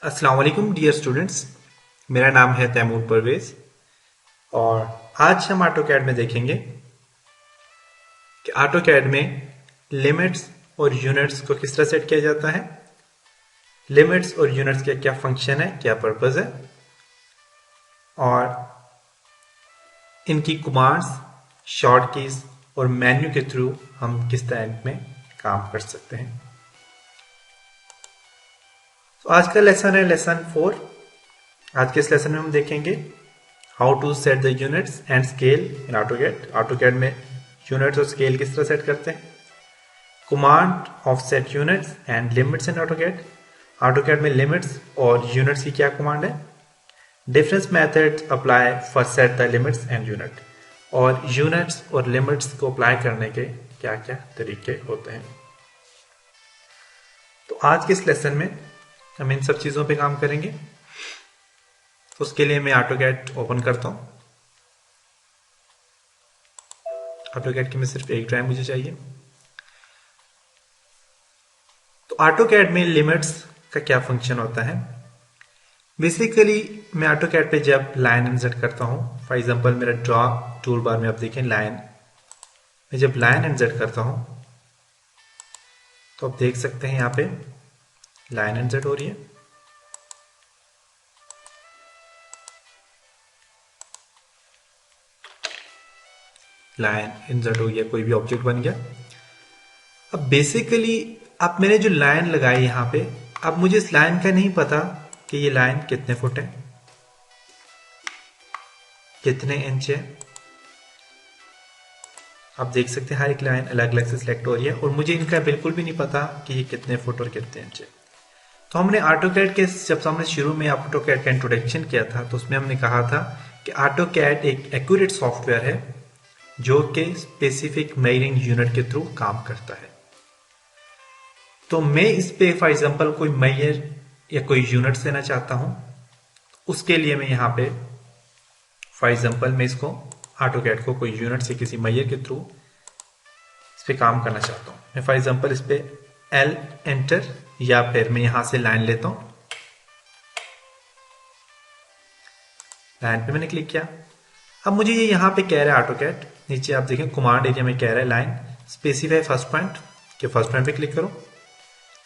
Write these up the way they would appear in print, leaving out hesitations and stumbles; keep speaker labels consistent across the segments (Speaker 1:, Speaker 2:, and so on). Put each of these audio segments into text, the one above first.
Speaker 1: अस्सलाम वालेकुम dear students. मेरा नाम है तैमूर परवेज और आज हम ऑटोकैड में देखेंगे कि ऑटोकैड में लिमिट्स और यूनिट्स को किस तरह सेट किया जाता है, लिमिट्स और यूनिट्स का क्या फंक्शन है, क्या पर्पस है और इनकी कमांड्स, शॉर्ट कीज और मेन्यू के थ्रू हम किस तरह इनमें काम कर सकते हैं। तो आज का लेसन है लेसन 4। आज के इस लेसन में हम देखेंगे how to set the units and scale in AutoCAD. AutoCAD में यूनिट्स और स्केल किस तरह सेट करते हैं, command of set units and limits in AutoCAD. AutoCAD में लिमिट्स और यूनिट्स की क्या कमांड है, difference methods apply for set the limits and unit, और यूनिट्स और लिमिट्स को अप्लाई करने के क्या क्या तरीके होते हैं। तो आज के इस लेसन में हम इन सब चीजों पे काम करेंगे। तो उसके लिए मैं ऑटोकैड ओपन करता हूं। ऑटोकैड की में सिर्फ एक ड्राइव मुझे चाहिए। तो ऑटोकैड में लिमिट्स का क्या फंक्शन होता है। बेसिकली मैं ऑटोकैड पे जब लाइन इंसर्ट करता हूं, फॉर एग्जांपल मेरा ड्रॉ टूल बार में आप देखें लाइन, मैं जब लाइन इंसर्ट करता हूं तो आप देख सकते हैं यहां पे लाइन इंसर्ट हो रही है। लाइन इंसर्ट हो गया, कोई भी ऑब्जेक्ट बन गया। अब बेसिकली अब मैंने जो लाइन लगाई यहां पे, अब मुझे इस लाइन का नहीं पता कि ये लाइन कितने फुट है, कितने इंच है। आप देख सकते हैं हर एक लाइन अलग अलग से सिलेक्ट हो रही है और मुझे इनका बिल्कुल भी नहीं पता कि ये कितने फुट और कितने इंच है। तो हमने ऑटोकैड के जब हमने शुरू में ऑटोकैड का इंट्रोडक्शन किया था तो उसमें हमने कहा था कि ऑटोकैड एक एक्यूरेट सॉफ्टवेयर है जो कि स्पेसिफिक मेजरिंग यूनिट के थ्रू काम करता है। तो मैं इस पे फॉर एग्जांपल कोई मेजर या कोई यूनिट लेना चाहता हूं, उसके लिए मैं यहां पे फॉर एग्जांपल मैं इसको ऑटोकैड को कोई यूनिट से किसी मेजर के थ्रू इस पे काम करना चाहता हूं। मैं फॉर एग्जांपल इस पे एल एंटर या फिर मैं यहां से लाइन लेता हूं, लाइन पे मैंने क्लिक किया। अब मुझे ये यहां पे कह रहा है ऑटोकैड, नीचे आप देखें कमांड एरिया में कह रहा है लाइन स्पेसिफाई फर्स्ट पॉइंट, के फर्स्ट पॉइंट पे क्लिक करो।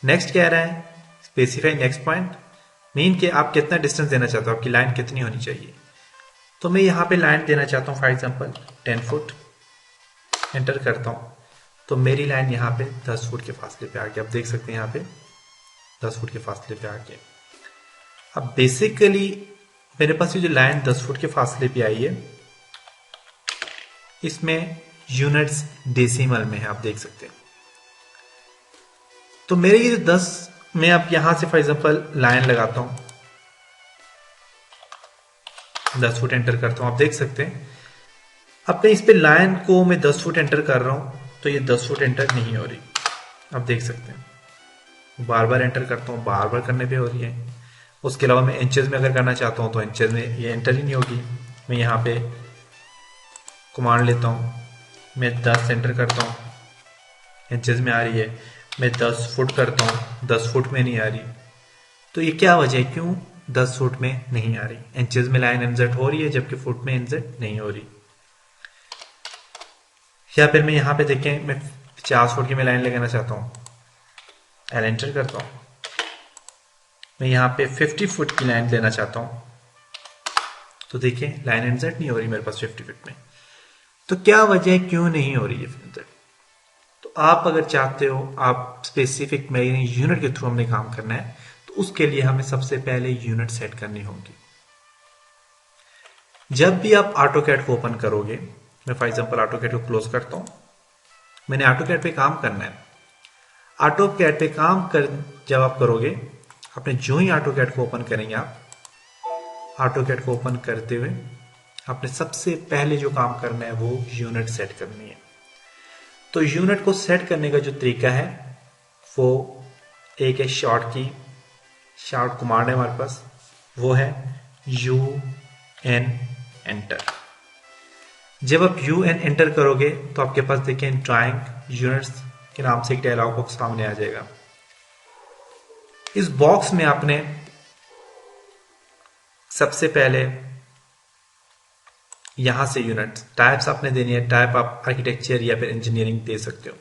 Speaker 1: नेक्स्ट कह रहा है स्पेसिफाई नेक्स्ट पॉइंट, मीन के आप कितना डिस्टेंस देना चाहते हो, आपकी लाइन कितनी होनी चाहिए। तो मैं यहां पे लाइन देना चाहता हूं फॉर एग्जांपल 10 फुट, एंटर करता हूं तो मेरी लाइन यहां पे 10 फुट के फासले पे आ गई। आप देख सकते हैं यहां पे 10 फुट के फासले पे आ गए। अब बेसिकली मेरे पास ये जो लाइन 10 फुट के फासले पे आई है, इसमें यूनिट्स डेसिमल में है, आप देख सकते हैं। तो मेरे ये जो 10, मैं अब यहां से फॉर एग्जांपल लाइन लगाता हूं, 10 फुट एंटर करता हूं, आप देख सकते हैं। अब मैं इस पे लाइन को मैं 10 फुट एंटर कर रहा हूं तो ये 10 फुट एंटर नहीं हो रही, आप देख सकते हैं। बार बार एंटर करता हूं, बार बार करने पे हो रही है। उसके अलावा मैं इंचेस में अगर करना चाहता हूं तो इंचेस में ये एंटर ही नहीं होगी। मैं यहाँ पे कमांड लेता हूं, मैं 10 एंटर करता हूं, इंचेस में आ रही है। मैं 10 फुट करता हूं, 10 फुट में नहीं आ रही। तो ये क्या वजह है, क्यों 10 फुट में नहीं आ रही। इंचेस में लाइन इंसर्ट हो रही है जबकि फुट में इंसर्ट नहीं हो रही। या फिर मैं यहाँ पे देखें, मैं 50 फुट की मैं लाइन लगाना चाहता हूँ, एल एंटर करता हूँ। मैं यहाँ पे 50 फुट की लाइन लेना चाहता हूँ तो देखिए लाइन इंसर्ट नहीं हो रही मेरे पास 50 फुट में। तो क्या वजह है, क्यों नहीं हो रही है इंसर्ट। तो आप अगर चाहते हो आप स्पेसिफिक मेजरिंग यूनिट के थ्रू हमने काम करना है तो उसके लिए हमें सबसे पहले यूनिट सेट करनी होगी। जब भी आप ऑटोकैड को ओपन करोगे, मैं फॉर एग्जांपल ऑटोकैड को क्लोज करता हूं, मैंने ऑटोकैड पे काम करना है। ऑटोकैड पे काम कर जब आप करोगे, अपने जो ही ऑटोकैड को ओपन करेंगे, आप ऑटोकैड को ओपन करते हुए आपने सबसे पहले जो काम करना है वो यूनिट सेट करनी है। तो यूनिट को सेट करने का जो तरीका है वो एक है शॉर्ट की, शॉर्ट कमांड है हमारे पास, वो है यू एन एंटर। जब आप यू एन एंटर करोगे तो आपके पास देखें ड्राइंग यूनिट्स के नाम से एक डायलॉग बॉक्स सामने आ जाएगा। इस बॉक्स में आपने सबसे पहले यहां से यूनिट टाइप्स आपने देनी है। टाइप आप आर्किटेक्चर या फिर इंजीनियरिंग दे सकते हो।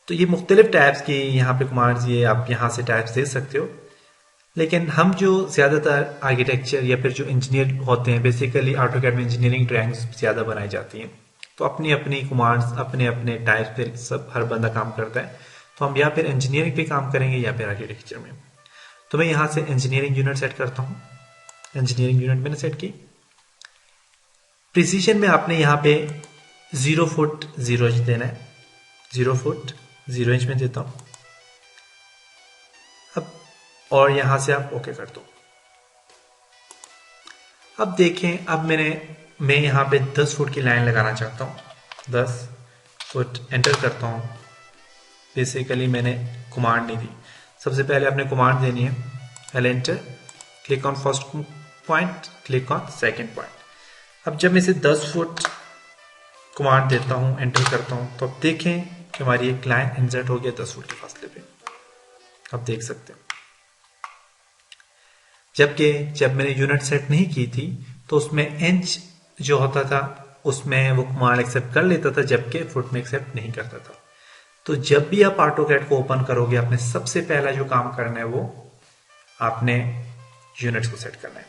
Speaker 1: तो ये मुख्तलिफ टाइप्स की यहाँ पे कमांड्स, ये आप यहाँ से टाइप्स दे सकते हो। लेकिन हम जो ज़्यादातर आर्किटेक्चर या फिर जो इंजीनियर होते हैं, बेसिकली ऑटोकैड में इंजीनियरिंग ड्राइंग्स ज़्यादा बनाई जाती हैं, तो अपनी अपनी कमांड्स अपने अपने टाइप्स पे सब हर बंदा काम करता है। तो हम या फिर इंजीनियरिंग पे काम करेंगे या फिर आर्किटेक्चर में। तो मैं यहाँ से इंजीनियरिंग यूनिट सेट करता हूँ। इंजीनियरिंग यूनिट मैंने सेट की। प्रिसीजन में आपने यहाँ पे 0 फुट 0 इंच देना है। 0 फुट 0 इंच में देता हूं अब, और यहां से आप ओके कर दो। अब देखें, अब मैं यहां पे 10 फुट की लाइन लगाना चाहता हूं। 10 फुट एंटर करता हूं। बेसिकली मैंने कमांड नहीं दी। सबसे पहले आपने कमांड देनी है, L enter, click on first point, click on second point. अब जब मैं इसे 10 फुट कमांड देता हूं, एंटर करता हूं, तो अब देखें कि हमारी एक लाइन इंसर्ट हो गया 10 फुट के फासले पे। अब देख सकते हो। जबकि जब मैंने यूनिट सेट नहीं की थी तो उसमें इंच जो होता था उसमें वो कमांड एक्सेप्ट कर लेता था, जबकि फुट में एक्सेप्ट नहीं करता था। तो जब भी आप ऑटोकैड को ओपन करोगे, आपने सबसे पहला जो काम करना है वो आपने यूनिट्स को सेट करना है।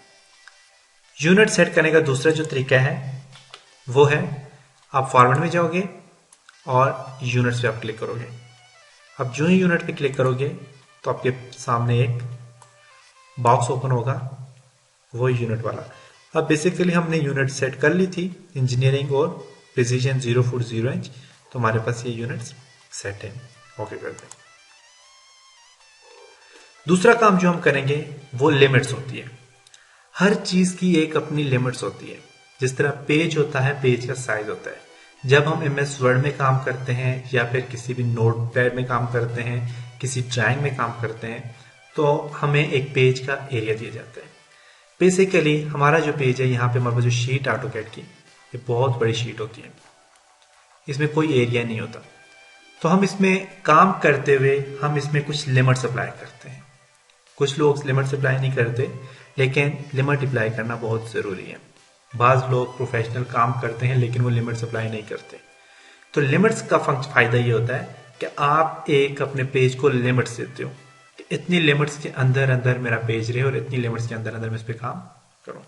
Speaker 1: यूनिट सेट करने का दूसरा जो तरीका है वो है, आप फॉर्मेट में जाओगे और यूनिट्स पे आप क्लिक करोगे। अब जो ही यूनिट पे क्लिक करोगे तो आपके सामने एक बॉक्स ओपन होगा, वो यूनिट वाला। अब बेसिकली हमने यूनिट सेट कर ली थी, इंजीनियरिंग और प्रिसीजन 0 फुट 0 इंच, तो हमारे पास ये यूनिट्स सेट है। ओके कर दें। दूसरा काम जो हम करेंगे वो लिमिट्स होती है। हर चीज की एक अपनी लिमिट्स होती है। जिस तरह पेज होता है, पेज का साइज होता है। जब हम MS वर्ड में काम करते हैं या फिर किसी भी नोटपैड में काम करते हैं, किसी ड्राइंग में काम करते हैं, तो हमें एक पेज का एरिया दिया जाता है। बेसिकली हमारा जो पेज है, यहाँ पे हमारे पास जो शीट ऑटोकैड की, ये बहुत बड़ी शीट होती है, इसमें कोई एरिया नहीं होता। तो हम इसमें काम करते हुए हम इसमें कुछ लिमिट्स अप्लाई करते हैं। कुछ लोग लिमिट्स अप्लाई नहीं करते, लेकिन लिमिट अप्लाई करना बहुत जरूरी है। बाज लोग प्रोफेशनल काम करते हैं लेकिन वो लिमिट्स अप्लाई नहीं करते। तो लिमिट्स का फायदा ये होता है कि आप एक अपने पेज को लिमिट्स देते हो कि इतनी लिमिट्स के अंदर अंदर मेरा पेज रहे और इतनी लिमिट्स के अंदर अंदर मैं इस पर काम करूं।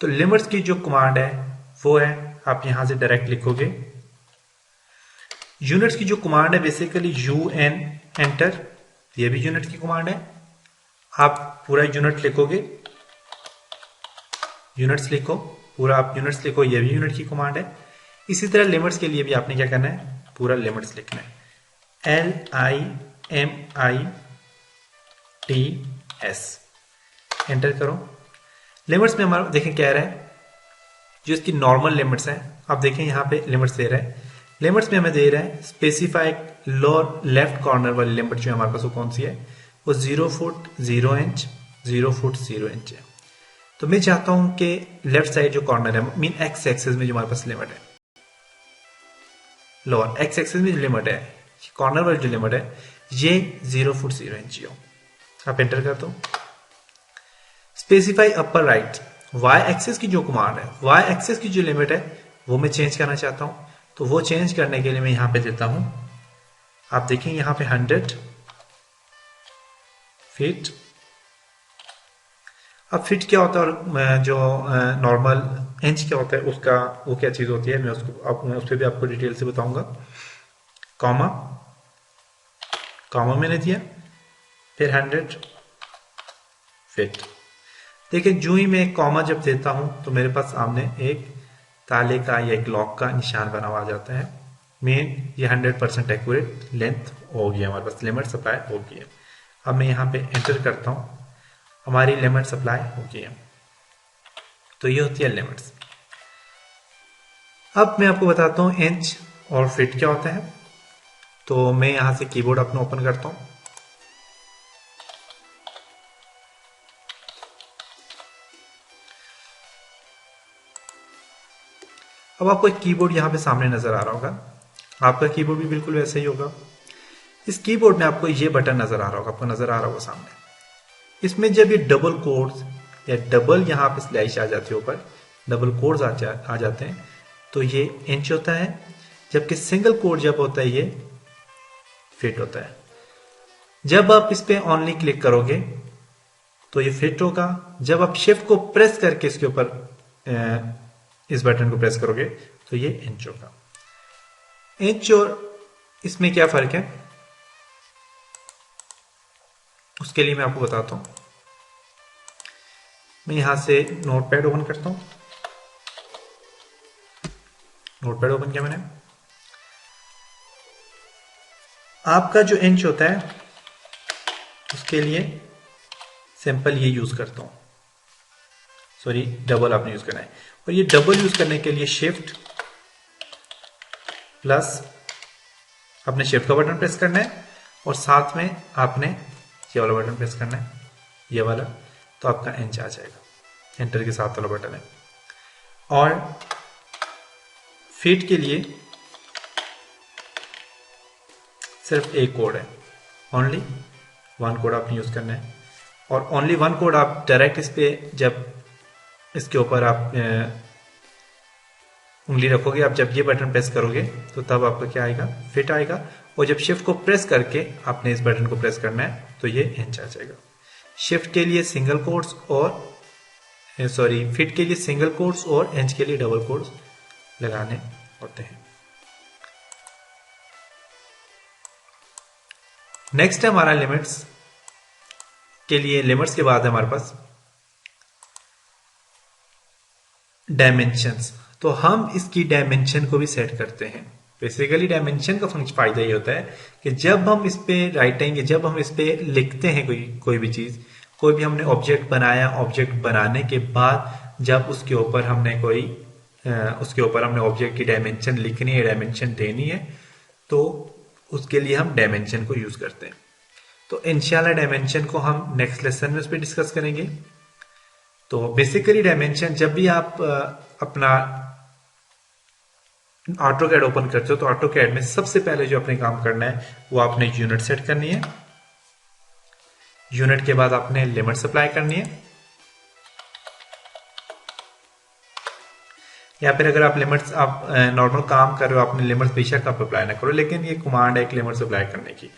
Speaker 1: तो लिमिट्स की जो कमांड है वो है, आप यहां से डायरेक्ट लिखोगे। यूनिट्स की जो कमांड है बेसिकली UN एंटर, ये भी यूनिट की कमांड है। आप पूरा यूनिट लिखोगे, यूनिट्स लिखो, पूरा आप यूनिट्स लिखो, ये भी यूनिट की कमांड है। इसी तरह लिमिट्स के लिए भी आपने क्या करना है, पूरा लिमिट्स लिखना है। LIMITS एंटर करो। लिमिट्स में हमारा देखें क्या रहा है, जो इसकी नॉर्मल लिमिट्स हैं, आप देखें यहाँ पे लिमिट्स दे रहा है। लिमिट्स में हमें दे रहा है स्पेसिफाई लोअर लेफ्ट कॉर्नर वाली लिमिट जो हमारे पास वो कौन सी है, वो 0 फुट 0 इंच 0 फुट 0 इंच है। तो मैं चाहता हूं कि लेफ्ट साइड जो कॉर्नर है, मीन एक्स एक्सिस में जो हमारे पास लिमिट है, लोअर एक्स एक्सिस में जो लिमिट है, कॉर्नर वाली जो लिमिट है, ये 0 फुट 0 इंच हो। आप एंटर कर दो। Specify upper right, Y axis की जो कमांड है, वाई एक्सिस की जो लिमिट है वो मैं चेंज करना चाहता हूं। तो वो चेंज करने के लिए मैं यहां पे देता हूं, आप देखें यहां पे 100 फीट। अब फिट क्या होता है और जो नॉर्मल इंच क्या होता है, उसका वो क्या चीज होती है, मैं उस पर भी आपको डिटेल से बताऊंगा। कॉमा, कॉमा मैंने दिया, फिर 100 फिट। देखिए जो ही मैं कॉमा जब देता हूं तो मेरे पास सामने एक ताले का या एक लॉक का निशान बना हुआ जाता है। मेन ये 100% एक्यूरेट लेंथ हो गया, हमारे पास लिमिट सप्लाई हो गई है। अब मैं यहाँ पे एंटर करता हूँ, हमारी लिमिट सप्लाई हो गई है। तो ये होती है लिमिट्स। अब मैं आपको बताता हूँ इंच और फिट क्या होता है। तो मैं यहां से कीबोर्ड अपना ओपन करता हूं। अब आपको एक कीबोर्ड यहां पे सामने नजर आ रहा होगा, आपका कीबोर्ड भी बिल्कुल वैसे ही होगा। इस कीबोर्ड में आपको ये बटन नजर आ रहा होगा, आपको नजर आ रहा होगा सामने। इसमें जब ये डबल कोट्स या डबल यहाँ पे स्लैश आ जाती है, ऊपर डबल कोड्स आ जाते हैं, तो ये इंच होता है। जबकि सिंगल कोड जब होता है ये फिट होता है। जब आप इस पे ओनली क्लिक करोगे तो ये फिट होगा। जब आप शिफ्ट को प्रेस करके इसके ऊपर इस बटन को प्रेस करोगे तो ये इंच होगा। इंच और इसमें क्या फर्क है उसके लिए मैं आपको बताता हूं। मैं यहां से नोटपैड ओपन करता हूं। नोटपैड ओपन किया मैंने। आपका जो इंच होता है उसके लिए सिंपल ये यूज करता हूं, सॉरी डबल आपने यूज करना है। और ये डबल यूज करने के लिए शिफ्ट प्लस अपने शिफ्ट का बटन प्रेस करना है और साथ में आपने ये वाला बटन प्रेस करना है, ये वाला, तो आपका इंच आ जाएगा। एंटर के साथ वाला बटन है। और फीट के लिए सिर्फ एक कोड है, ओनली वन कोड आपने यूज करना है। और ओनली वन कोड आप डायरेक्ट इस पे जब इसके ऊपर आप उंगली रखोगे, आप जब ये बटन प्रेस करोगे तो तब आपका क्या आएगा, फिट आएगा। और जब शिफ्ट को प्रेस करके आपने इस बटन को प्रेस करना है तो ये इंच आ जाएगा। शिफ्ट के लिए सिंगल कोड्स और सॉरी फिट के लिए सिंगल कोड्स और इंच के लिए डबल कोड्स लगाने होते हैं। नेक्स्ट है हमारा लिमिट्स के लिए। लिमिट्स के बाद है हमारे पास डायमेंशंस। तो हम इसकी डायमेंशन को भी सेट करते हैं। बेसिकली डायमेंशन का फंक्शन फायदा ये होता है कि जब हम इस पे राइटेंगे, जब हम इस पे लिखते हैं कोई भी चीज, कोई भी हमने ऑब्जेक्ट बनाया, ऑब्जेक्ट बनाने के बाद जब उसके ऊपर हमने ऑब्जेक्ट की डायमेंशन लिखनी है, डायमेंशन देनी है, तो उसके लिए हम डायमेंशन को यूज करते हैं। तो इंशाल्लाह डायमेंशन को हम नेक्स्ट लेसन में उस पर डिस्कस करेंगे। तो बेसिकली डायमेंशन, जब भी आप अपना ऑटोकैड ओपन करते हो तो ऑटोकैड में सबसे पहले जो अपने काम करना है वो आपने यूनिट सेट करनी है। यूनिट के बाद आपने लिमिट्स अप्लाई करनी है, या फिर अगर आप लिमिट्स आप नॉर्मल काम कर रहे हो, आपने लिमिट्स बेशक आप अप्लाई ना करो, लेकिन ये कमांड है एक लिमिट्स अप्लाई करने की,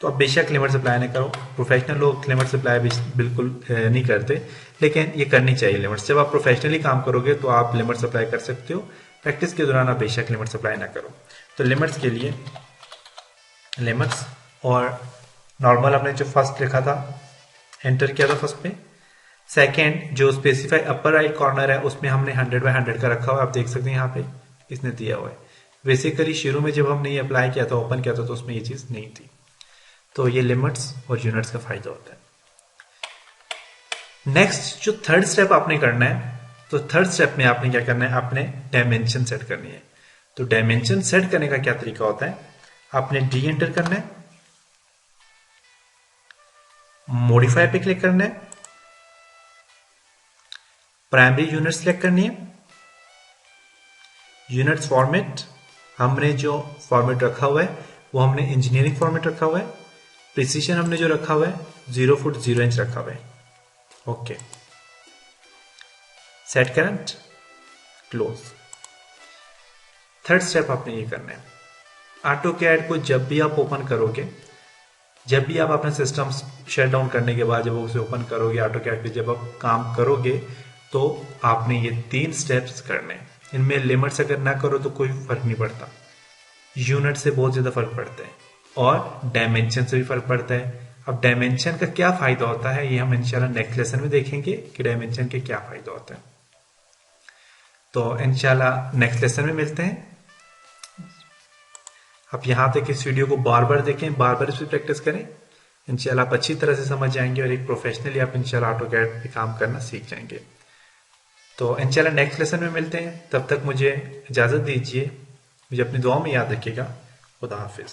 Speaker 1: तो आप बेशक लिमिट्स अप्लाई ना करो। प्रोफेशनल लोग लिमिट्स अप्लाई बिल्कुल नहीं करते, लेकिन ये करनी चाहिए लिमिट्स। जब आप प्रोफेशनली काम करोगे तो आप लिमिट्स अप्लाई कर सकते हो। प्रैक्टिस के दौरान आप बेशक लिमिट्स अप्लाई ना करो। तो लिमिट्स के लिए लिमिट्स और नॉर्मल आपने जो फर्स्ट लिखा था, एंटर किया था फर्स्ट पे। सेकेंड जो स्पेसिफाई अपर राइट कॉर्नर है उसमें हमने 100/100 का रखा हुआ है, आप देख सकते हैं यहाँ पे इसने दिया हुआ है। बेसिकली शुरू में जब हमने ये अप्लाई किया था, ओपन किया था, तो उसमें ये चीज नहीं थी। तो ये लिमिट्स और यूनिट्स का फायदा होता है। नेक्स्ट जो थर्ड स्टेप आपने करना है, तो थर्ड स्टेप में आपने क्या करना है, आपने डायमेंशन सेट करनी है। तो डायमेंशन सेट करने का क्या तरीका होता है, आपने डी एंटर करना है, मॉडिफाई पे क्लिक करना है, प्राइमरी यूनिट सेलेक्ट करनी है, यूनिट्स फॉर्मेट, हमने जो फॉर्मेट रखा हुआ है वो हमने इंजीनियरिंग फॉर्मेट रखा हुआ है। प्रिसीजन हमने जो रखा हुआ है 0 फुट 0 इंच रखा हुआ है। Okay, set current, close. Third step आपने ये करना है। ऑटोकैड को जब भी आप ओपन करोगे, जब भी आप अपना सिस्टम शट डाउन करने के बाद जब उसे ओपन करोगे, ऑटोकैड पे जब आप काम करोगे, तो आपने ये 3 स्टेप्स करने हैं। इनमें लिमिट्स अगर ना करो तो कोई फर्क नहीं पड़ता, यूनिट से बहुत ज्यादा फर्क पड़ता है और डायमेंशन से भी फर्क पड़ता है। अब डायमेंशन का क्या फायदा होता है ये हम इंशाल्लाह नेक्स्ट लेसन में देखेंगे कि डायमेंशन के क्या फायदा होता है। तो इंशाल्लाह नेक्स्ट लेसन में मिलते हैं। आप यहां तक इस वीडियो को बार बार देखें, बार बार इस पर प्रैक्टिस करें, इंशाल्लाह आप अच्छी तरह से समझ जाएंगे और एक प्रोफेशनली आप इंशाल्लाह ऑटोकैड पे काम करना सीख जाएंगे। तो इंशाल्लाह नेक्स्ट लेसन में मिलते हैं। तब तक मुझे इजाजत दीजिए, मुझे अपनी दुआ में याद रखिएगा। खुदा हाफिज।